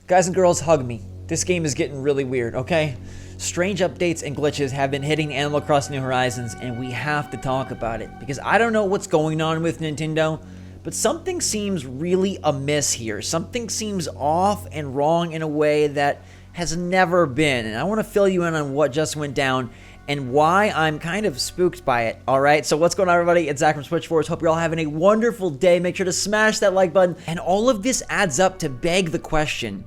Guys and girls, hug me. This game is getting really weird, okay? Strange updates and glitches have been hitting Animal Crossing New Horizons, and we have to talk about it. Because I don't know what's going on with Nintendo, but something seems really amiss here. Something seems off and wrong in a way that has never been. And I want to fill you in on what just went down and why I'm kind of spooked by it, alright? So what's going on, everybody? It's Zach from SwitchForce. Hope you're all having a wonderful day. Make sure to smash that like button. And all of this adds up to beg the question,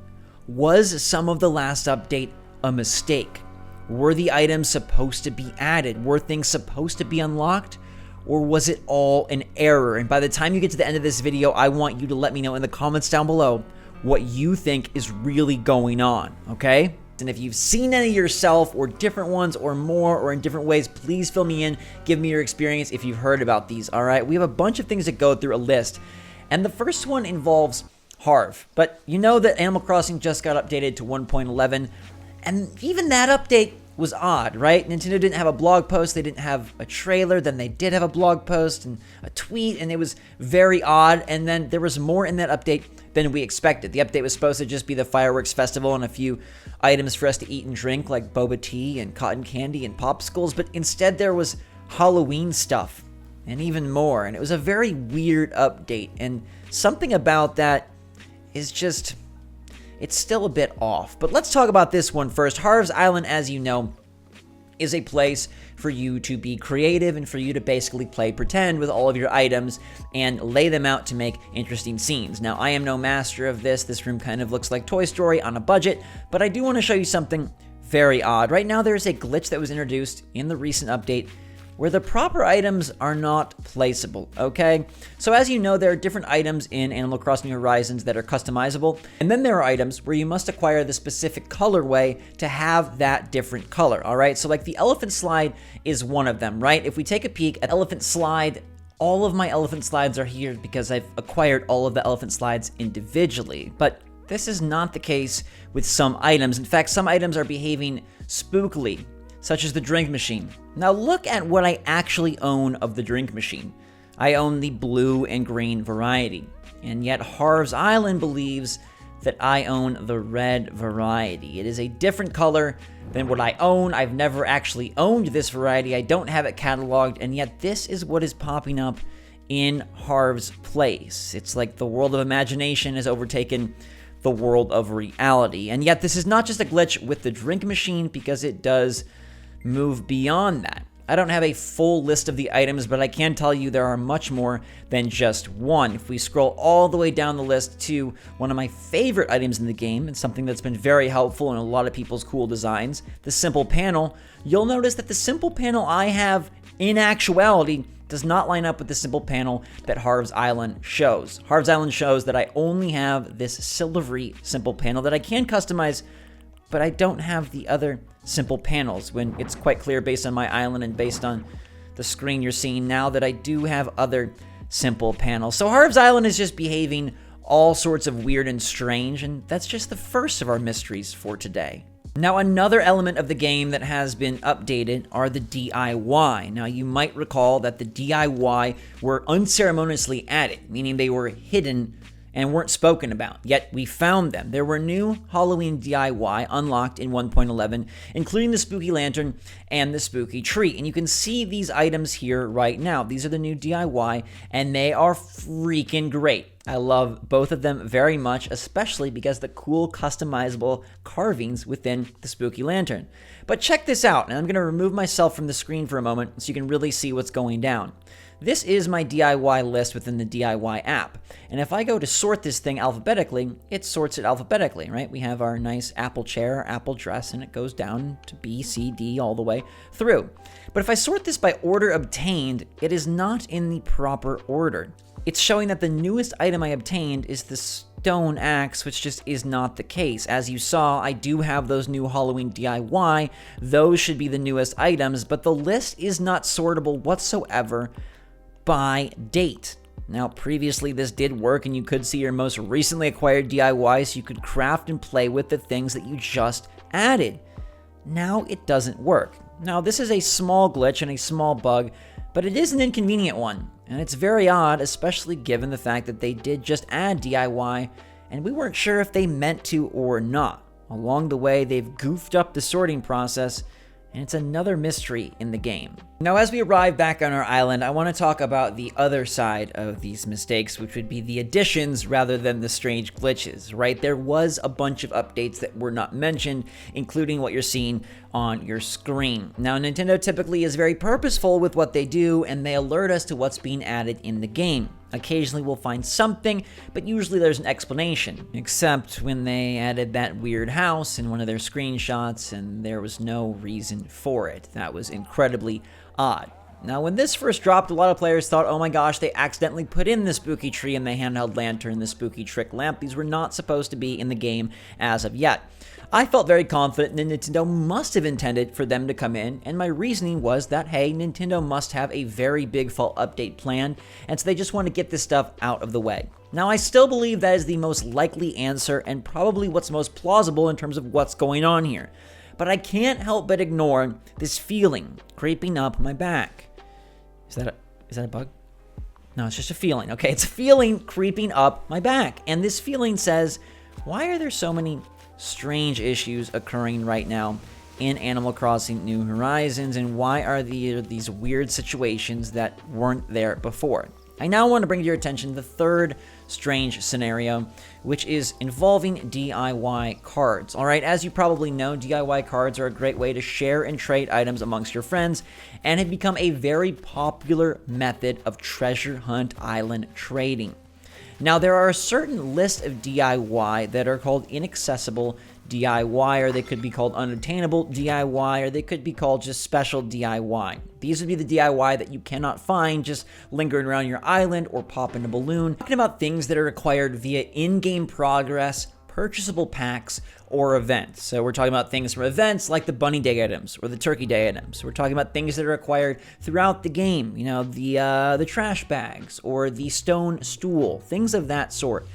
was some of the last update a mistake? Were the items supposed to be added? Were things supposed to be unlocked? Or was it all an error? And by the time you get to the end of this video, I want you to let me know in the comments down below what you think is really going on, okay? And if you've seen any yourself, or different ones, or more, or in different ways, please fill me in. Give me your experience if you've heard about these, all right? We have a bunch of things that go through a list. And the first one involves Harv. But you know that Animal Crossing just got updated to 1.11, and even that update was odd, right? Nintendo didn't have a blog post, they didn't have a trailer, then they did have a blog post and a tweet, and it was very odd, and then there was more in that update than we expected. The update was supposed to just be the fireworks festival and a few items for us to eat and drink, like boba tea and cotton candy and popsicles, but instead there was Halloween stuff and even more, and it was a very weird update, and something about that is just, it's still a bit off. But let's talk about this one first. Harv's Island, as you know, is a place for you to be creative and for you to basically play pretend with all of your items and lay them out to make interesting scenes. Now, I am no master of this. This room kind of looks like Toy Story on a budget, but I do want to show you something very odd. Right now, there's a glitch that was introduced in the recent update where the proper items are not placeable, okay? So as you know, there are different items in Animal Crossing New Horizons that are customizable, and then there are items where you must acquire the specific colorway to have that different color, all right? So like the elephant slide is one of them, right? If we take a peek at elephant slide, all of my elephant slides are here because I've acquired all of the elephant slides individually, but this is not the case with some items. In fact, some items are behaving spookily, such as the drink machine. Now look at what I actually own of the drink machine. I own the blue and green variety, and yet Harv's Island believes that I own the red variety. It is a different color than what I own. I've never actually owned this variety. I don't have it cataloged, and yet this is what is popping up in Harv's place. It's like the world of imagination has overtaken the world of reality. And yet this is not just a glitch with the drink machine, because it does move beyond that. I don't have a full list of the items, but I can tell you there are much more than just one. If we scroll all the way down the list to one of my favorite items in the game, and something that's been very helpful in a lot of people's cool designs, the simple panel, you'll notice that the simple panel I have in actuality does not line up with the simple panel that Harv's Island shows. Harv's Island shows that I only have this silvery simple panel that I can customize, but I don't have the other simple panels, when it's quite clear based on my island and based on the screen you're seeing now that I do have other simple panels. So Harv's Island is just behaving all sorts of weird and strange, and that's just the first of our mysteries for today. Now, another element of the game that has been updated are the DIY. Now, you might recall that the DIY were unceremoniously added, meaning they were hidden and weren't spoken about, yet we found them. There were new Halloween DIY unlocked in 1.11, including the spooky lantern and the spooky tree. And you can see these items here right now. These are the new DIY, and they are freaking great. I love both of them very much, especially because the cool customizable carvings within the spooky lantern. But check this out, and I'm going to remove myself from the screen for a moment so you can really see what's going down. This is my DIY list within the DIY app, and if I go to sort this thing alphabetically, it sorts it alphabetically, right? We have our nice apple chair, apple dress, and it goes down to B, C, D, all the way through. But if I sort this by order obtained, it is not in the proper order. It's showing that the newest item I obtained is the stone axe, which just is not the case. As you saw, I do have those new Halloween DIY. Those should be the newest items, but the list is not sortable whatsoever by date. Now, previously this did work, and you could see your most recently acquired DIY, so you could craft and play with the things that you just added. Now it doesn't work. Now, this is a small glitch and a small bug, but it is an inconvenient one, and it's very odd, especially given the fact that they did just add DIY and we weren't sure if they meant to or not. Along the way, they've goofed up the sorting process, and it's another mystery in the game. Now, as we arrive back on our island, I want to talk about the other side of these mistakes, which would be the additions rather than the strange glitches, right? There was a bunch of updates that were not mentioned, including what you're seeing on your screen. Now, Nintendo typically is very purposeful with what they do, and they alert us to what's being added in the game. Occasionally we'll find something, but usually there's an explanation, except when they added that weird house in one of their screenshots and there was no reason for it. That was incredibly odd. Now, when this first dropped, a lot of players thought, oh my gosh, they accidentally put in the spooky tree and the handheld lantern, the spooky trick lamp. These were not supposed to be in the game as of yet. I felt very confident that Nintendo must have intended for them to come in, and my reasoning was that, hey, Nintendo must have a very big fall update plan, and so they just want to get this stuff out of the way. Now, I still believe that is the most likely answer and probably what's most plausible in terms of what's going on here. But I can't help but ignore this feeling creeping up my back. Is that a bug? No, it's just a feeling. Okay, it's a feeling creeping up my back, and this feeling says, why are there so many strange issues occurring right now in Animal Crossing New Horizons, and why are these weird situations that weren't there before? I now want to bring to your attention the third strange scenario, which is involving DIY cards. Alright, as you probably know, DIY cards are a great way to share and trade items amongst your friends, and have become a very popular method of treasure hunt island trading. Now, there are a certain list of DIY that are called inaccessible DIY, or they could be called unattainable DIY, or they could be called just special DIY. These would be the DIY that you cannot find just lingering around your island or popping a balloon. Talking about things that are acquired via in-game progress, purchasable packs, or events. So we're talking about things from events like the Bunny Day items or the Turkey Day items. We're talking about things that are acquired throughout the game, you know, the trash bags or the stone stool, things of that sort.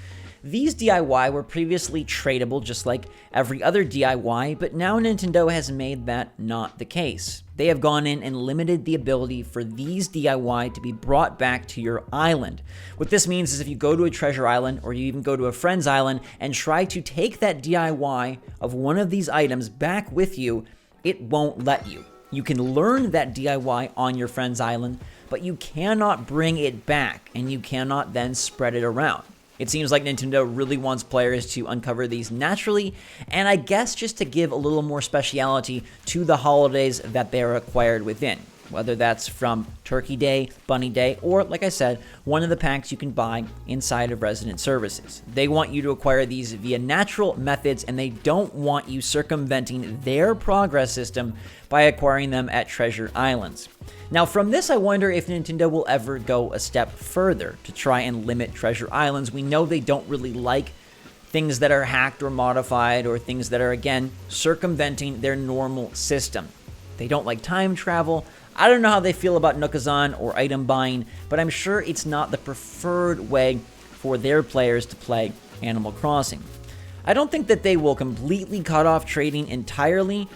These DIY were previously tradable just like every other DIY, but now Nintendo has made that not the case. They have gone in and limited the ability for these DIY to be brought back to your island. What this means is if you go to a treasure island or you even go to a friend's island and try to take that DIY of one of these items back with you, it won't let you. You can learn that DIY on your friend's island, but you cannot bring it back and you cannot then spread it around. It seems like Nintendo really wants players to uncover these naturally, and I guess just to give a little more speciality to the holidays that they are acquired within. Whether that's from Turkey Day, Bunny Day, or, like I said, one of the packs you can buy inside of Resident Services. They want you to acquire these via natural methods, and they don't want you circumventing their progress system by acquiring them at treasure islands. Now, from this, I wonder if Nintendo will ever go a step further to try and limit treasure islands. We know they don't really like things that are hacked or modified, or things that are, again, circumventing their normal system. They don't like time travel. I don't know how they feel about Nookazon or item buying, but I'm sure it's not the preferred way for their players to play Animal Crossing. I don't think that they will completely cut off trading entirely,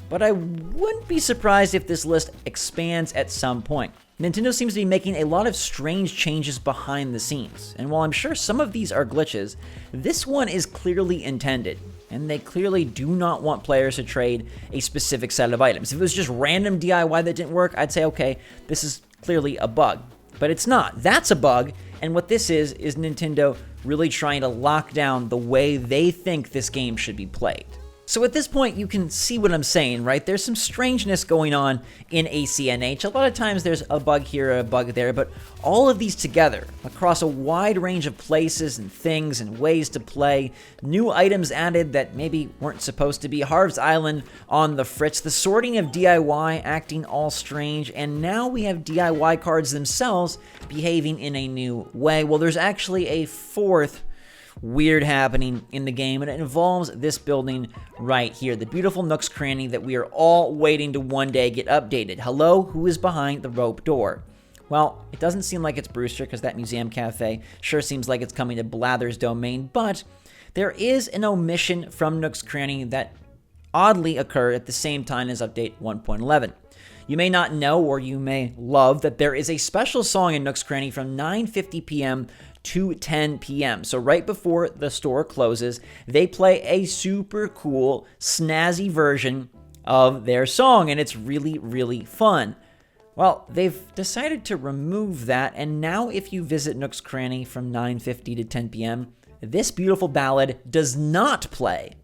but I wouldn't be surprised if this list expands at some point. Nintendo seems to be making a lot of strange changes behind the scenes, and while I'm sure some of these are glitches, this one is clearly intended, and they clearly do not want players to trade a specific set of items. If it was just random DIY that didn't work, I'd say, okay, this is clearly a bug, but it's not. That's a bug, and what this is Nintendo really trying to lock down the way they think this game should be played. So at this point, you can see what I'm saying, right? There's some strangeness going on in ACNH. A lot of times there's a bug here, a bug there, but all of these together, across a wide range of places and things and ways to play, new items added that maybe weren't supposed to be, Harv's Island on the fritz, the sorting of DIY acting all strange, and now we have DIY cards themselves behaving in a new way. Well, there's actually a fourth weird happening in the game, and it involves this building right here, the beautiful Nooks cranny that we are all waiting to one day get updated. Hello, who is behind the rope door? Well, it doesn't seem like it's Brewster, because that museum cafe sure seems like it's coming to Blather's domain, but there is an omission from Nooks cranny that oddly occurred at the same time as update 1.11. You may not know, or you may love, that there is a special song in Nooks cranny from 9:50 p.m. to 10 p.m. So right before the store closes, they play a super cool, snazzy version of their song, and it's really, really fun. Well, they've decided to remove that, and now if you visit Nooks Cranny from 9:50 to 10 p.m., this beautiful ballad does not play.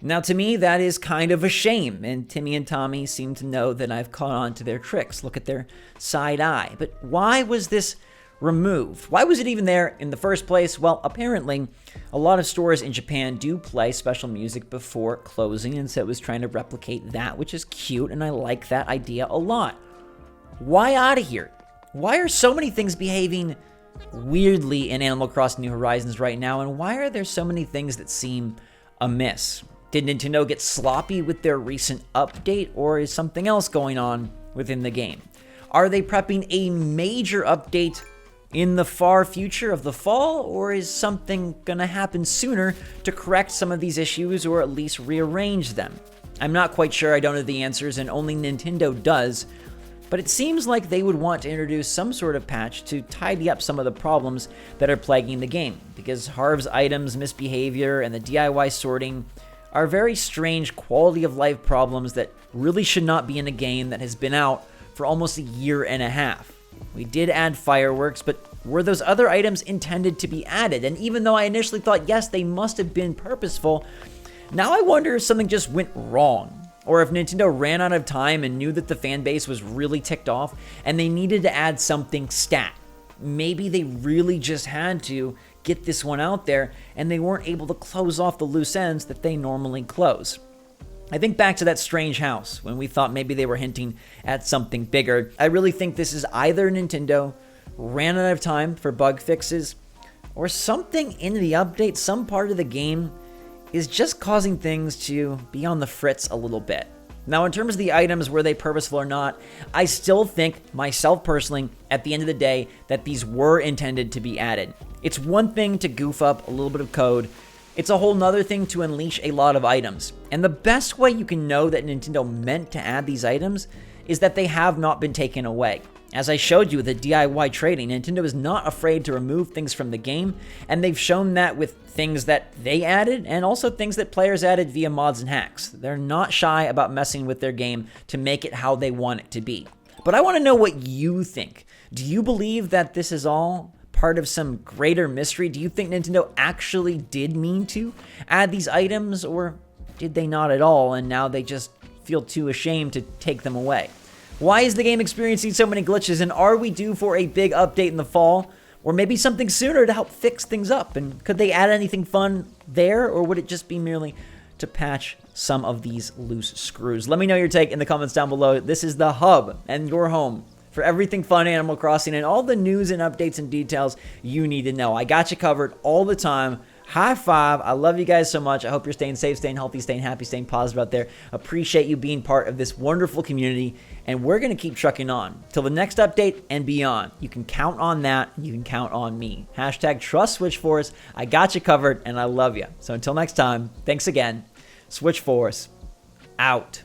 Now, to me, that is kind of a shame, and Timmy and Tommy seem to know that I've caught on to their tricks. Look at their side eye. But why was this removed? Why was it even there in the first place? Well, apparently, a lot of stores in Japan do play special music before closing, and so it was trying to replicate that, which is cute, and I like that idea a lot. Why out of here? Why are so many things behaving weirdly in Animal Crossing New Horizons right now, and why are there so many things that seem amiss? Did Nintendo get sloppy with their recent update, or is something else going on within the game? Are they prepping a major update in the far future of the fall, or is something gonna happen sooner to correct some of these issues or at least rearrange them? I'm not quite sure, I don't know the answers, and only Nintendo does, but it seems like they would want to introduce some sort of patch to tidy up some of the problems that are plaguing the game, because Harv's items misbehavior and the DIY sorting are very strange quality of life problems that really should not be in a game that has been out for almost a year and a half. We did add fireworks, but were those other items intended to be added? And even though I initially thought, yes, they must have been purposeful, now I wonder if something just went wrong, or if Nintendo ran out of time and knew that the fan base was really ticked off and they needed to add something stat. Maybe they really just had to get this one out there and they weren't able to close off the loose ends that they normally close. I think back to that strange house when we thought maybe they were hinting at something bigger. I really think this is either Nintendo ran out of time for bug fixes, or something in the update, some part of the game is just causing things to be on the fritz a little bit. Now, in terms of the items, were they purposeful or not, I still think, myself personally, at the end of the day, that these were intended to be added. It's one thing to goof up a little bit of code. It's a whole nother thing to unleash a lot of items. And the best way you can know that Nintendo meant to add these items is that they have not been taken away. As I showed you with the DIY trading, Nintendo is not afraid to remove things from the game, and they've shown that with things that they added and also things that players added via mods and hacks. They're not shy about messing with their game to make it how they want it to be. But I want to know what you think. Do you believe that this is all part of some greater mystery? Do you think Nintendo actually did mean to add these items, or did they not at all and now they just feel too ashamed to take them away? Why is the game experiencing so many glitches, and are we due for a big update in the fall? Or maybe something sooner to help fix things up? And could they add anything fun there, or would it just be merely to patch some of these loose screws? Let me know your take in the comments down below. This is the hub and your home for everything fun Animal Crossing and all the news and updates and details you need to know. I got you covered all the time. High five. I love you guys so much. I hope you're staying safe, staying healthy, staying happy, staying positive out there. Appreciate you being part of this wonderful community, and we're going to keep trucking on till the next update and beyond. You can count on that. You can count on me. Hashtag trust SwitchForce. I got you covered, and I love you. So until next time, thanks again. SwitchForce out.